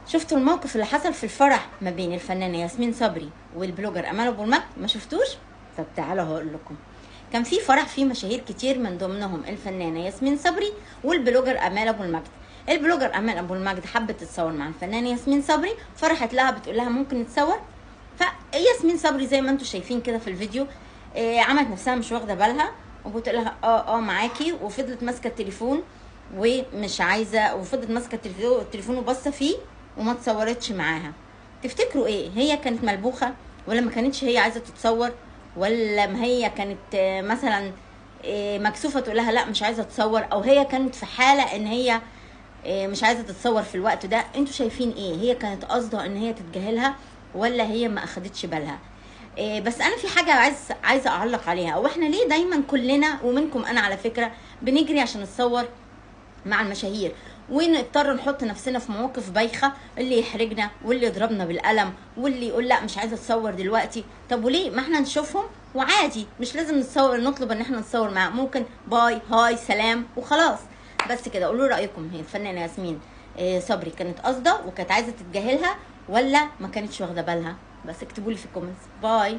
شفتوا الموقف اللي حصل في الفرح ما بين الفنانه ياسمين صبري والبلوجر امال ابو المجد؟ ما شفتوش؟ طب تعالوا هقول لكم. كان في فرح فيه مشاهير كتير، من ضمنهم الفنانه ياسمين صبري والبلوجر امال ابو المجد. البلوجر امال ابو المجد حبت تتصور مع الفنانه ياسمين صبري، فرحت لها بتقول لها ممكن نتصور. فياسمين صبري زي ما انتم شايفين كده في الفيديو عملت نفسها مش واخده بالها، وبتقول لها معاكي، وفضلت ماسكه التليفون ومش عايزه، وفضلت ماسكه التليفون وباصه فيه وما اتصورتش معاها. تفتكروا ايه؟ هي كانت ملبوخه، ولا ما كانتش هي عايزه تتصور، ولا ما هي كانت مثلا مكسوفه تقول لها لا مش عايزه اتصور، او هي كانت في حاله ان هي مش عايزه تتصور في الوقت ده؟ انتوا شايفين ايه؟ هي كانت قصدها ان هي تتجاهلها، ولا هي ما اخدتش بالها؟ بس انا في حاجه عايزه اعلق عليها. او احنا ليه دايما كلنا ومنكم انا على فكره بنجري عشان نتصور مع المشاهير، ونضطر نحط نفسنا في مواقف بايخه، اللي يحرجنا واللي يضربنا بالقلم واللي يقول لا مش عايزه اتصور دلوقتي؟ طب وليه ما احنا نشوفهم وعادي، مش لازم نتصور، نطلب ان احنا نتصور معاهم، ممكن باي هاي سلام وخلاص. بس كده قولوا رايكم، هي الفنانه ياسمين صبري كانت قاصده وكانت عايزه تتجاهلها، ولا ما كانتش واخده بالها؟ بس اكتبوا لي في الكومنتس. باي.